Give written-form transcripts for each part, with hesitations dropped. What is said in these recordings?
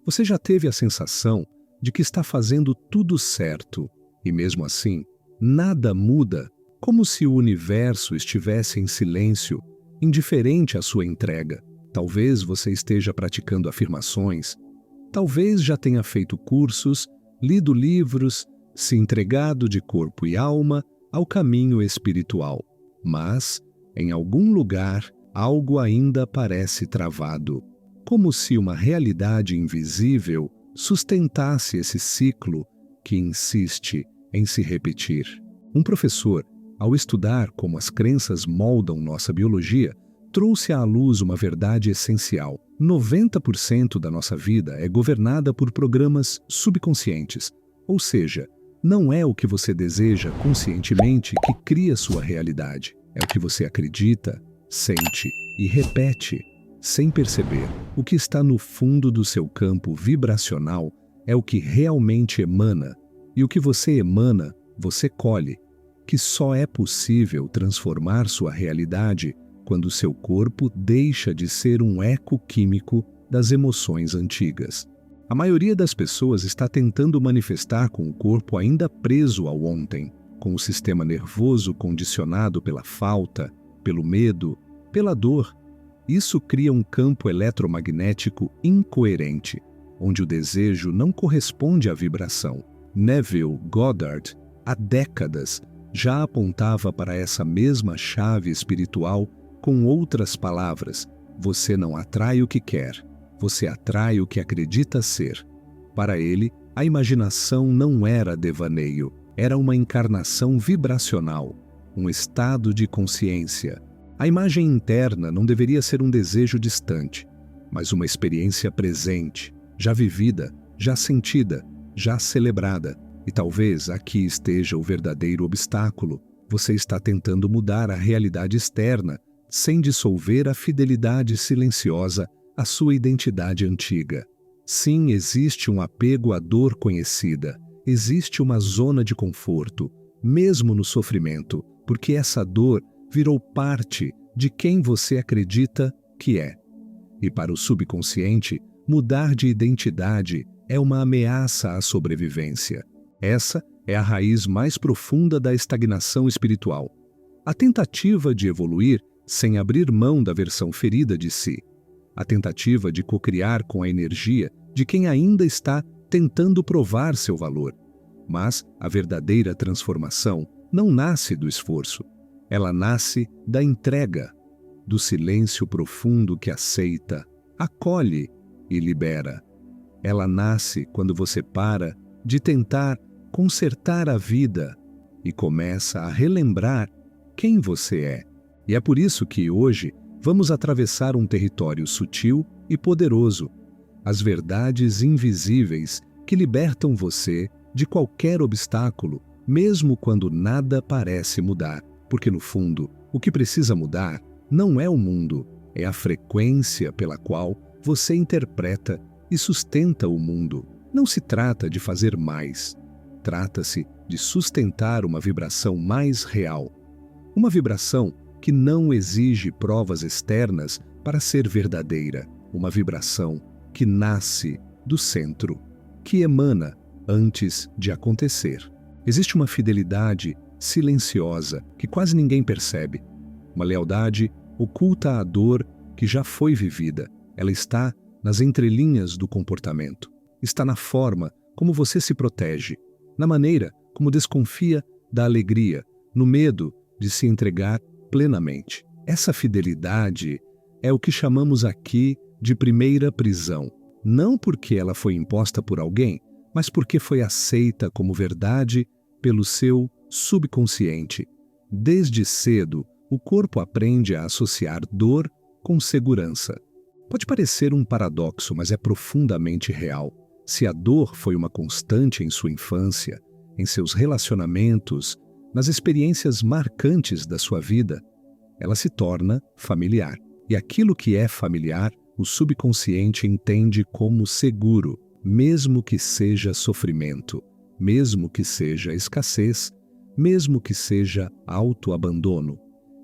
Você já teve a sensação de que está fazendo tudo certo e, mesmo assim, nada muda, como se o universo estivesse em silêncio, indiferente à sua entrega? Talvez você esteja praticando afirmações, talvez já tenha feito cursos, lido livros, se entregado de corpo e alma ao caminho espiritual. Mas, em algum lugar, algo ainda parece travado, como se uma realidade invisível sustentasse esse ciclo que insiste em se repetir. Um professor, ao estudar como as crenças moldam nossa biologia, trouxe à luz uma verdade essencial. 90% da nossa vida é governada por programas subconscientes, ou seja, não é o que você deseja conscientemente que cria sua realidade. É o que você acredita, sente e repete, sem perceber. O que está no fundo do seu campo vibracional é o que realmente emana, e o que você emana, você colhe, que só é possível transformar sua realidade quando seu corpo deixa de ser um eco químico das emoções antigas. A maioria das pessoas está tentando manifestar com o corpo ainda preso ao ontem, com o sistema nervoso condicionado pela falta, pelo medo, pela dor. Isso cria um campo eletromagnético incoerente, onde o desejo não corresponde à vibração. Neville Goddard, há décadas, já apontava para essa mesma chave espiritual com outras palavras: você não atrai o que quer, você atrai o que acredita ser. Para ele, a imaginação não era devaneio, era uma encarnação vibracional, um estado de consciência. A imagem interna não deveria ser um desejo distante, mas uma experiência presente, já vivida, já sentida, já celebrada. E talvez aqui esteja o verdadeiro obstáculo. Você está tentando mudar a realidade externa, sem dissolver a fidelidade silenciosa à sua identidade antiga. Sim, existe um apego à dor conhecida, existe uma zona de conforto, mesmo no sofrimento, porque essa dor virou parte de quem você acredita que é. E para o subconsciente, mudar de identidade é uma ameaça à sobrevivência. Essa é a raiz mais profunda da estagnação espiritual. A tentativa de evoluir sem abrir mão da versão ferida de si. A tentativa de cocriar com a energia de quem ainda está tentando provar seu valor. Mas a verdadeira transformação não nasce do esforço. Ela nasce da entrega, do silêncio profundo que aceita, acolhe e libera. Ela nasce quando você para de tentar consertar a vida e começa a relembrar quem você é. E é por isso que hoje vamos atravessar um território sutil e poderoso, as verdades invisíveis que libertam você de qualquer obstáculo, mesmo quando nada parece mudar. Porque no fundo, o que precisa mudar não é o mundo, é a frequência pela qual você interpreta e sustenta o mundo. Não se trata de fazer mais, trata-se de sustentar uma vibração mais real. Uma vibração que não exige provas externas para ser verdadeira. Uma vibração que nasce do centro, que emana antes de acontecer. Existe uma fidelidade silenciosa que quase ninguém percebe. Uma lealdade oculta à dor que já foi vivida. Ela está nas entrelinhas do comportamento. Está na forma como você se protege, na maneira como desconfia da alegria, no medo de se entregar plenamente. Essa fidelidade é o que chamamos aqui de primeira prisão, não porque ela foi imposta por alguém, mas porque foi aceita como verdade pelo seu subconsciente. Desde cedo, o corpo aprende a associar dor com segurança. Pode parecer um paradoxo, mas é profundamente real. Se a dor foi uma constante em sua infância, em seus relacionamentos, nas experiências marcantes da sua vida, ela se torna familiar. E aquilo que é familiar, o subconsciente entende como seguro, mesmo que seja sofrimento, mesmo que seja escassez, mesmo que seja autoabandono.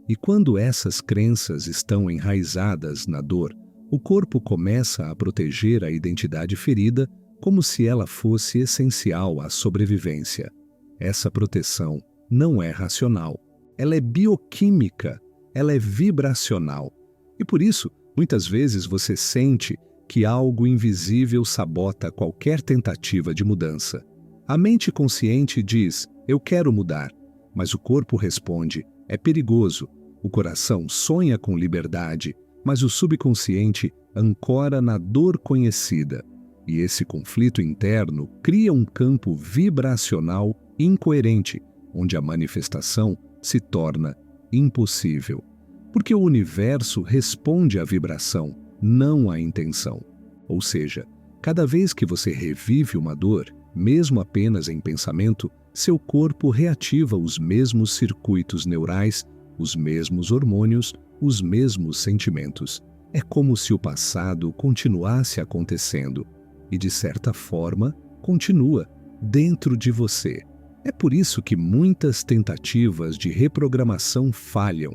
E quando essas crenças estão enraizadas na dor, O corpo começa a proteger a identidade ferida como se ela fosse essencial à sobrevivência. Essa proteção não é racional. Ela é bioquímica, ela é vibracional. E por isso, muitas vezes você sente que algo invisível sabota qualquer tentativa de mudança. A mente consciente diz, eu quero mudar, mas o corpo responde, é perigoso. O coração sonha com liberdade, mas o subconsciente ancora na dor conhecida. E esse conflito interno cria um campo vibracional incoerente, onde a manifestação se torna impossível. Porque o universo responde à vibração, não à intenção. Ou seja, cada vez que você revive uma dor, mesmo apenas em pensamento, seu corpo reativa os mesmos circuitos neurais, os mesmos hormônios, os mesmos sentimentos. É como se o passado continuasse acontecendo e, de certa forma, continua dentro de você. É por isso que muitas tentativas de reprogramação falham,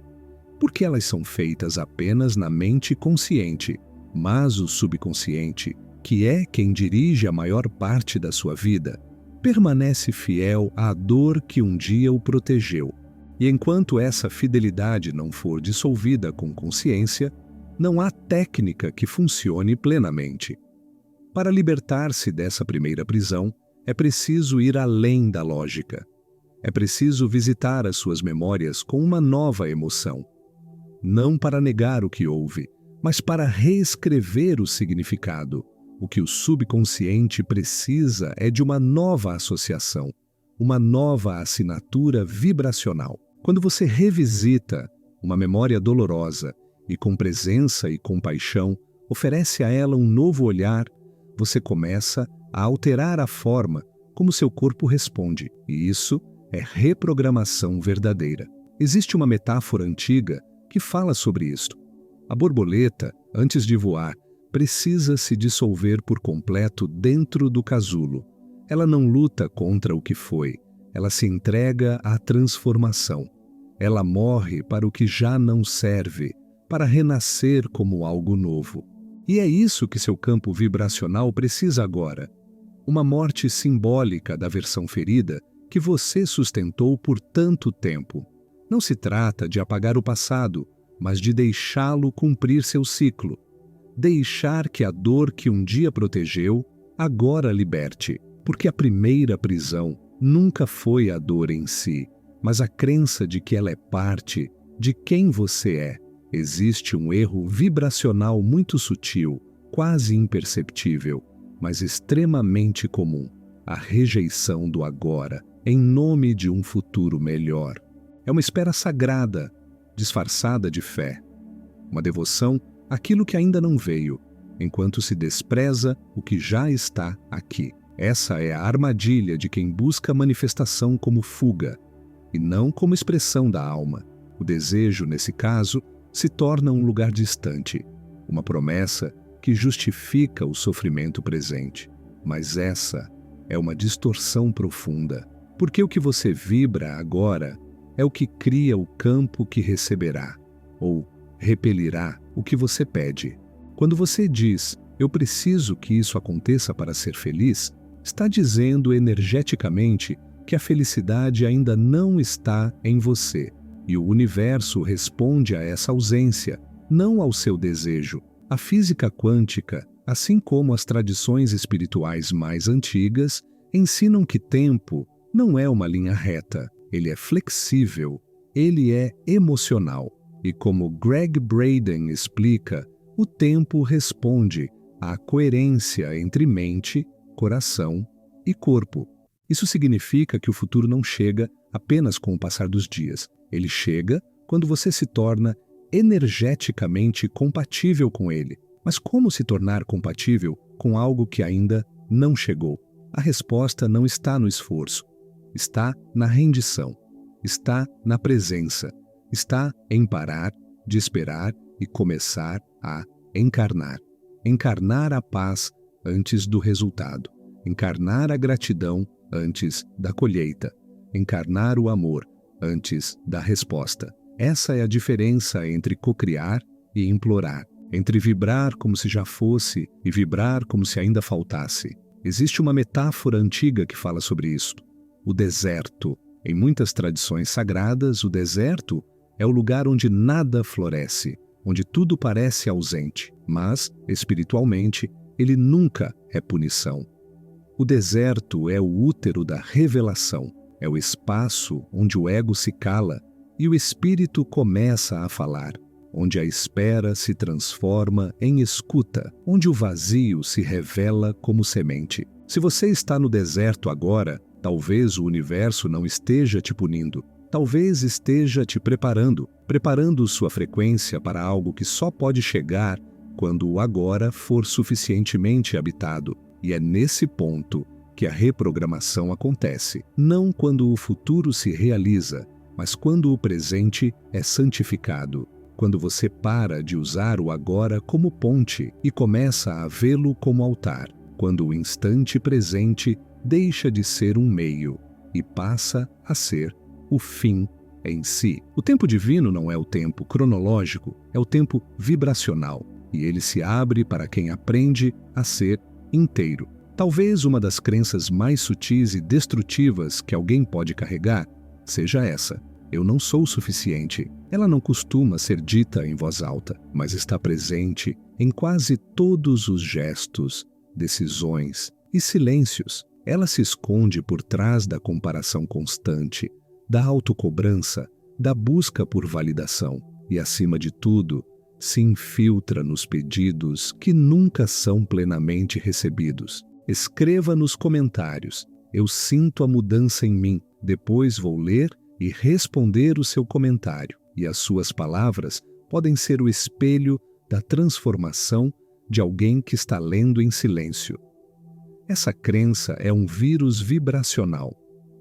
porque elas são feitas apenas na mente consciente, mas o subconsciente, que é quem dirige a maior parte da sua vida, permanece fiel à dor que um dia o protegeu. E enquanto essa fidelidade não for dissolvida com consciência, não há técnica que funcione plenamente. Para libertar-se dessa primeira prisão, é preciso ir além da lógica. É preciso visitar as suas memórias com uma nova emoção. Não para negar o que houve, mas para reescrever o significado. O que o subconsciente precisa é de uma nova associação, uma nova assinatura vibracional. Quando você revisita uma memória dolorosa e com presença e compaixão, oferece a ela um novo olhar, você começa a alterar a forma como seu corpo responde, e isso é reprogramação verdadeira. Existe uma metáfora antiga que fala sobre isto. A borboleta, antes de voar, precisa se dissolver por completo dentro do casulo. Ela não luta contra o que foi, ela se entrega à transformação. Ela morre para o que já não serve, para renascer como algo novo. E é isso que seu campo vibracional precisa agora. Uma morte simbólica da versão ferida que você sustentou por tanto tempo. Não se trata de apagar o passado, mas de deixá-lo cumprir seu ciclo. Deixar que a dor que um dia protegeu, agora liberte. Porque a primeira prisão nunca foi a dor em si, mas a crença de que ela é parte de quem você é. Existe um erro vibracional muito sutil, quase imperceptível, mas extremamente comum: a rejeição do agora, em nome de um futuro melhor. É uma espera sagrada, disfarçada de fé. Uma devoção àquilo que ainda não veio, enquanto se despreza o que já está aqui. Essa é a armadilha de quem busca a manifestação como fuga, e não como expressão da alma. O desejo, nesse caso, se torna um lugar distante, uma promessa que justifica o sofrimento presente. Mas essa é uma distorção profunda, porque o que você vibra agora é o que cria o campo que receberá, ou repelirá o que você pede. Quando você diz, eu preciso que isso aconteça para ser feliz, está dizendo energeticamente que a felicidade ainda não está em você. E o universo responde a essa ausência, não ao seu desejo. A física quântica, assim como as tradições espirituais mais antigas, ensinam que tempo não é uma linha reta. Ele é flexível, ele é emocional. E como Greg Braden explica, o tempo responde à coerência entre mente, coração e corpo. Isso significa que o futuro não chega apenas com o passar dos dias. Ele chega quando você se torna energeticamente compatível com ele. Mas como se tornar compatível com algo que ainda não chegou? A resposta não está no esforço. Está na rendição. Está na presença. Está em parar de esperar e começar a encarnar. Encarnar a paz antes do resultado. Encarnar a gratidão antes da colheita. Encarnar o amor antes da resposta. Essa é a diferença entre cocriar e implorar. entre vibrar como se já fosse e vibrar como se ainda faltasse. Existe uma metáfora antiga que fala sobre isso: o deserto. Em muitas tradições sagradas, o deserto é o lugar onde nada floresce, onde tudo parece ausente, mas, espiritualmente, ele nunca é punição. O deserto é o útero da revelação, é o espaço onde o ego se cala e o espírito começa a falar, onde a espera se transforma em escuta, onde o vazio se revela como semente. Se você está no deserto agora, talvez o universo não esteja te punindo, talvez esteja te preparando sua frequência para algo que só pode chegar quando o agora for suficientemente habitado. E é nesse ponto que a reprogramação acontece, não quando o futuro se realiza, mas quando o presente é santificado, quando você para de usar o agora como ponte e começa a vê-lo como altar, quando o instante presente deixa de ser um meio e passa a ser o fim em si. O tempo divino não é o tempo cronológico, é o tempo vibracional, e ele se abre para quem aprende a ser inteiro. Talvez uma das crenças mais sutis e destrutivas que alguém pode carregar seja essa: eu não sou o suficiente. Ela não costuma ser dita em voz alta, mas está presente em quase todos os gestos, decisões e silêncios. Ela se esconde por trás da comparação constante, da autocobrança, da busca por validação e, acima de tudo, se infiltra nos pedidos que nunca são plenamente recebidos. Escreva nos comentários: eu sinto a mudança em mim. Depois vou ler e responder o seu comentário, e as suas palavras podem ser o espelho da transformação de alguém que está lendo em silêncio. Essa crença é um vírus vibracional,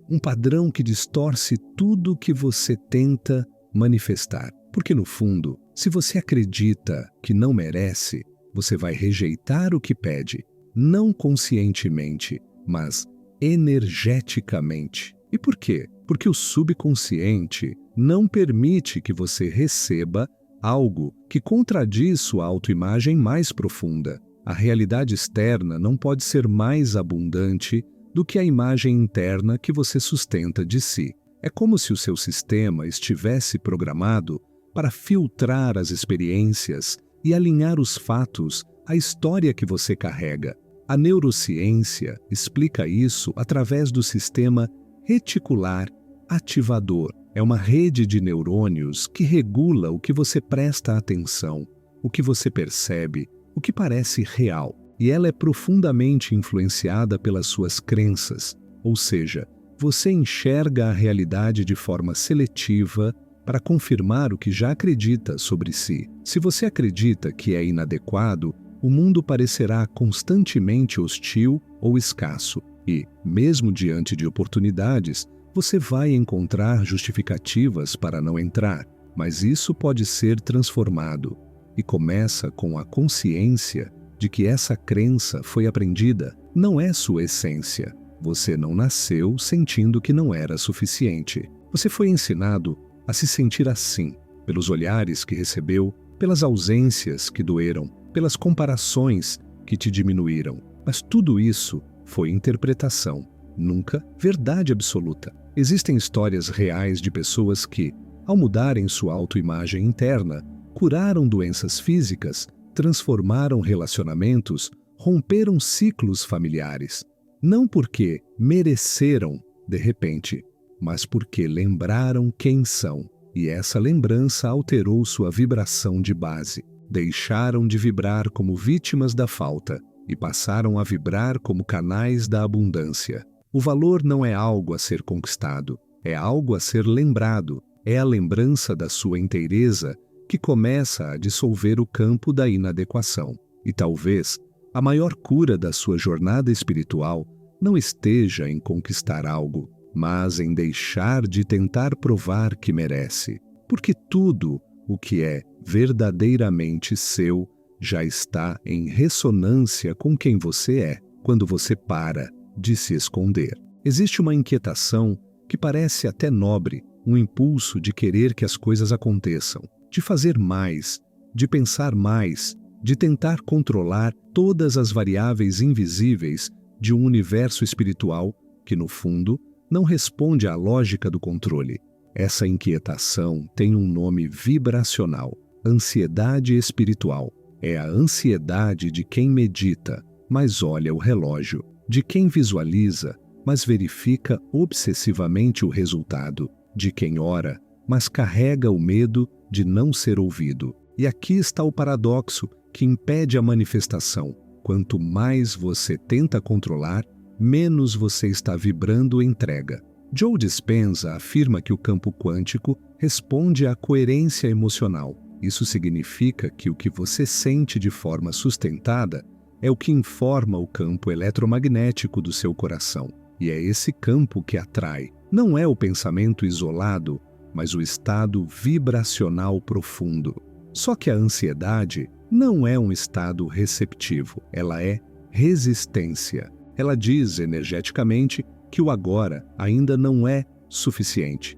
um padrão que distorce tudo que você tenta manifestar. Porque, no fundo, se você acredita que não merece, você vai rejeitar o que pede, não conscientemente, mas energeticamente. E por quê? Porque o subconsciente não permite que você receba algo que contradiz sua autoimagem mais profunda. A realidade externa não pode ser mais abundante do que a imagem interna que você sustenta de si. É como se o seu sistema estivesse programado para filtrar as experiências e alinhar os fatos à história que você carrega. A neurociência explica isso através do sistema reticular ativador. É uma rede de neurônios que regula o que você presta atenção, o que você percebe, o que parece real. E ela é profundamente influenciada pelas suas crenças, ou seja, você enxerga a realidade de forma seletiva para confirmar o que já acredita sobre si. Se você acredita que é inadequado, o mundo parecerá constantemente hostil ou escasso e, mesmo diante de oportunidades, você vai encontrar justificativas para não entrar. Mas isso pode ser transformado e começa com a consciência de que essa crença foi aprendida, não é sua essência. Você não nasceu sentindo que não era suficiente. Você foi ensinado a se sentir assim, pelos olhares que recebeu, pelas ausências que doeram, pelas comparações que te diminuíram. Mas tudo isso foi interpretação, nunca verdade absoluta. Existem histórias reais de pessoas que, ao mudarem sua autoimagem interna, curaram doenças físicas, transformaram relacionamentos, romperam ciclos familiares. Não porque mereceram, de repente, mas porque lembraram quem são. E essa lembrança alterou sua vibração de base. Deixaram de vibrar como vítimas da falta e passaram a vibrar como canais da abundância. O valor não é algo a ser conquistado, é algo a ser lembrado. É a lembrança da sua inteireza que começa a dissolver o campo da inadequação. E talvez a maior cura da sua jornada espiritual não esteja em conquistar algo, mas em deixar de tentar provar que merece. Porque tudo o que é verdadeiramente seu já está em ressonância com quem você é, quando você para de se esconder. Existe uma inquietação que parece até nobre, um impulso de querer que as coisas aconteçam, de fazer mais, de pensar mais, de tentar controlar todas as variáveis invisíveis de um universo espiritual que, no fundo, não responde à lógica do controle. Essa inquietação tem um nome vibracional: ansiedade espiritual. É a ansiedade de quem medita, mas olha o relógio, de quem visualiza, mas verifica obsessivamente o resultado, de quem ora, mas carrega o medo de não ser ouvido. E aqui está o paradoxo que impede a manifestação. Quanto mais você tenta controlar, menos você está vibrando entrega. Joe Dispenza afirma que o campo quântico responde à coerência emocional. Isso significa que o que você sente de forma sustentada é o que informa o campo eletromagnético do seu coração. E é esse campo que atrai. Não é o pensamento isolado, mas o estado vibracional profundo. Só que a ansiedade não é um estado receptivo, ela é resistência. Ela diz energeticamente que o agora ainda não é suficiente,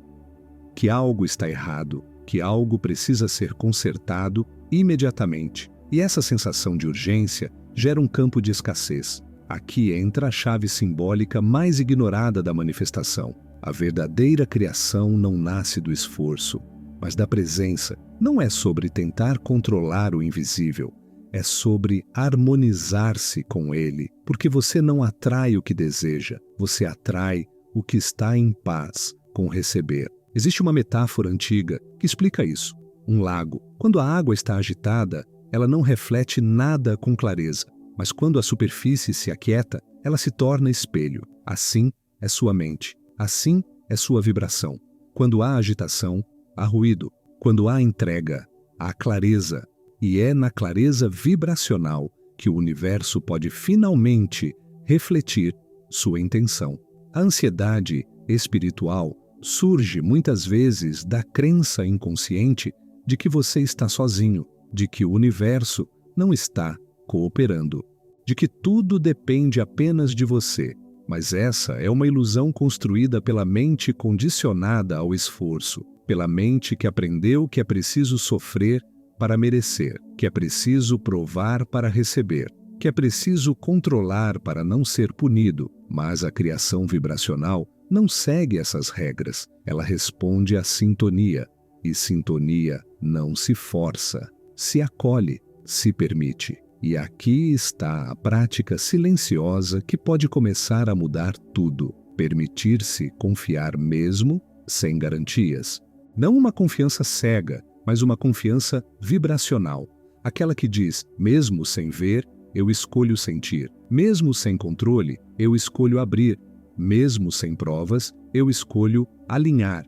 que algo está errado, que algo precisa ser consertado imediatamente. E essa sensação de urgência gera um campo de escassez. Aqui entra a chave simbólica mais ignorada da manifestação. A verdadeira criação não nasce do esforço, mas da presença. Não é sobre tentar controlar o invisível, é sobre harmonizar-se com ele, porque você não atrai o que deseja, você atrai o que está em paz com receber. Existe uma metáfora antiga que explica isso. Um lago. Quando a água está agitada, ela não reflete nada com clareza, mas quando a superfície se aquieta, ela se torna espelho. Assim é sua mente, assim é sua vibração. Quando há agitação, há ruído. Quando há entrega, há clareza. E é na clareza vibracional que o universo pode finalmente refletir sua intenção. A ansiedade espiritual surge muitas vezes da crença inconsciente de que você está sozinho, de que o universo não está cooperando, de que tudo depende apenas de você. Mas essa é uma ilusão construída pela mente condicionada ao esforço, pela mente que aprendeu que é preciso sofrer para merecer, que é preciso provar para receber, que é preciso controlar para não ser punido. Mas a criação vibracional não segue essas regras, ela responde à sintonia, e sintonia não se força, se acolhe, se permite. E aqui está a prática silenciosa que pode começar a mudar tudo, permitir-se confiar mesmo sem garantias. Não uma confiança cega, mas uma confiança vibracional, aquela que diz, mesmo sem ver, eu escolho sentir, mesmo sem controle, eu escolho abrir, mesmo sem provas, eu escolho alinhar,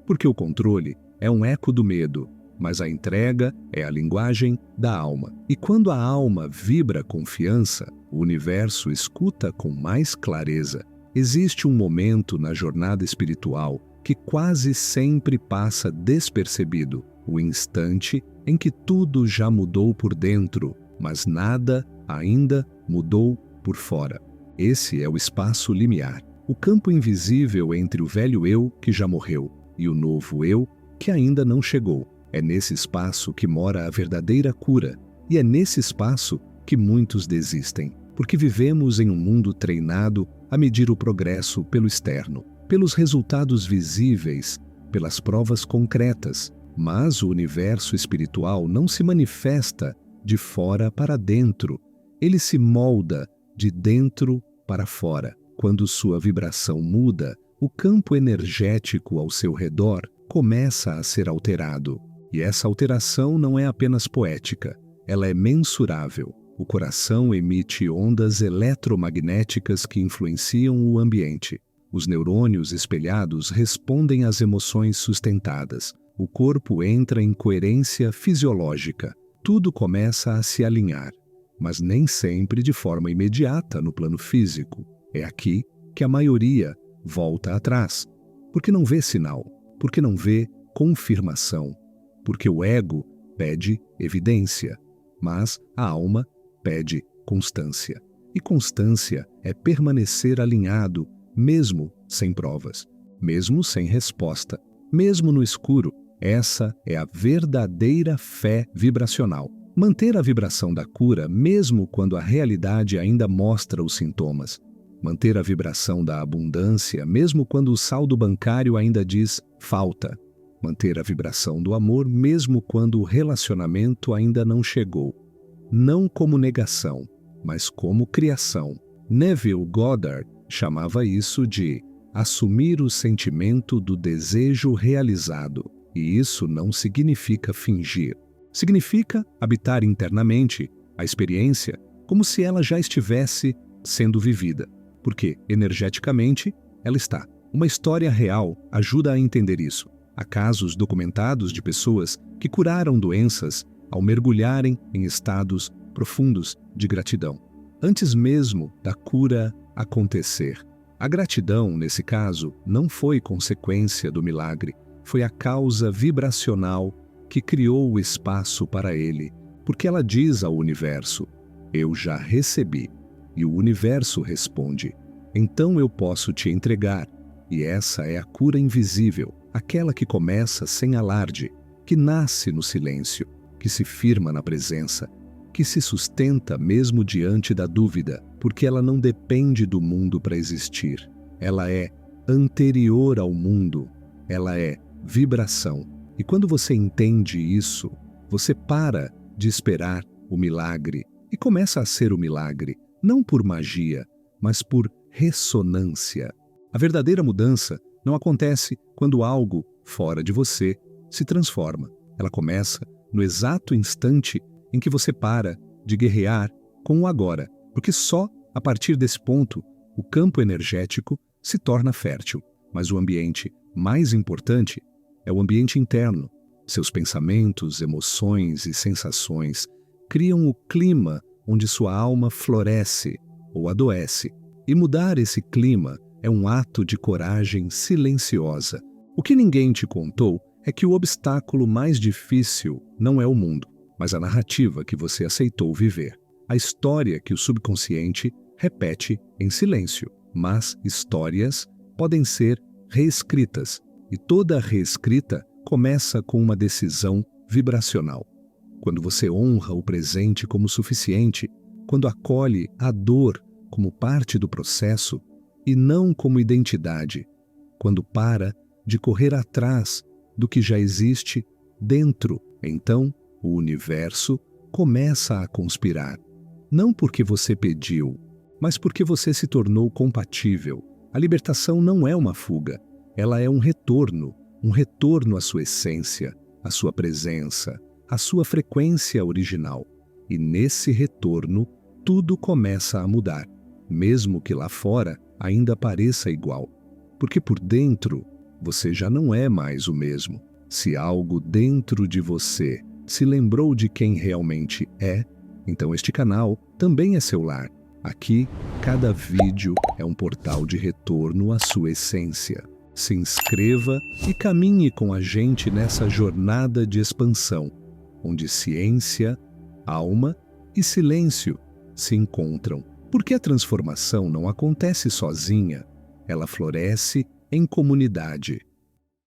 porque o controle é um eco do medo, mas a entrega é a linguagem da alma. E quando a alma vibra confiança, o universo escuta com mais clareza. Existe um momento na jornada espiritual que quase sempre passa despercebido, o instante em que tudo já mudou por dentro, mas nada ainda mudou por fora. Esse é o espaço limiar, o campo invisível entre o velho eu que já morreu e o novo eu que ainda não chegou. É nesse espaço que mora a verdadeira cura, e é nesse espaço que muitos desistem, porque vivemos em um mundo treinado a medir o progresso pelo externo, pelos resultados visíveis, pelas provas concretas. Mas o universo espiritual não se manifesta de fora para dentro, ele se molda de dentro para fora. Quando sua vibração muda, o campo energético ao seu redor começa a ser alterado. E essa alteração não é apenas poética, ela é mensurável. O coração emite ondas eletromagnéticas que influenciam o ambiente. Os neurônios espelhados respondem às emoções sustentadas. O corpo entra em coerência fisiológica. Tudo começa a se alinhar, mas nem sempre de forma imediata no plano físico. É aqui que a maioria volta atrás, porque não vê sinal, porque não vê confirmação, porque o ego pede evidência, mas a alma pede constância. E constância é permanecer alinhado, mesmo sem provas, mesmo sem resposta, mesmo no escuro, Essa é a verdadeira fé vibracional. Manter a vibração da cura mesmo quando a realidade ainda mostra os sintomas. Manter a vibração da abundância mesmo quando o saldo bancário ainda diz falta. Manter a vibração do amor mesmo quando o relacionamento ainda não chegou. Não como negação, mas como criação. Neville Goddard chamava isso de assumir o sentimento do desejo realizado. E isso não significa fingir. Significa habitar internamente a experiência como se ela já estivesse sendo vivida. Porque, energeticamente, ela está. Uma história real ajuda a entender isso. Há casos documentados de pessoas que curaram doenças ao mergulharem em estados profundos de gratidão, antes mesmo da cura acontecer. A gratidão, nesse caso, não foi consequência do milagre, foi a causa vibracional que criou o espaço para ele, porque ela diz ao universo: eu já recebi. E o universo responde: então eu posso te entregar. E essa é a cura invisível, aquela que começa sem alarde, que nasce no silêncio, que se firma na presença, que se sustenta mesmo diante da dúvida, porque ela não depende do mundo para existir. Ela é anterior ao mundo, ela é vibração. E quando você entende isso, você para de esperar o milagre e começa a ser o milagre, não por magia, mas por ressonância. A verdadeira mudança não acontece quando algo fora de você se transforma. Ela começa no exato instante em que você para de guerrear com o agora, porque só a partir desse ponto o campo energético se torna fértil. Mas o ambiente mais importante é o ambiente interno. Seus pensamentos, emoções e sensações criam o clima onde sua alma floresce ou adoece. E mudar esse clima é um ato de coragem silenciosa. O que ninguém te contou é que o obstáculo mais difícil não é o mundo, mas a narrativa que você aceitou viver. A história que o subconsciente repete em silêncio. Mas histórias podem ser reescritas. E toda reescrita começa com uma decisão vibracional. Quando você honra o presente como suficiente, quando acolhe a dor como parte do processo e não como identidade, quando para de correr atrás do que já existe dentro, então o universo começa a conspirar. Não porque você pediu, mas porque você se tornou compatível. A libertação não é uma fuga. Ela é um retorno à sua essência, à sua presença, à sua frequência original. E nesse retorno, tudo começa a mudar, mesmo que lá fora ainda pareça igual. Porque por dentro, você já não é mais o mesmo. Se algo dentro de você se lembrou de quem realmente é, então este canal também é seu lar. Aqui, cada vídeo é um portal de retorno à sua essência. Se inscreva e caminhe com a gente nessa jornada de expansão, onde ciência, alma e silêncio se encontram. Porque a transformação não acontece sozinha, ela floresce em comunidade.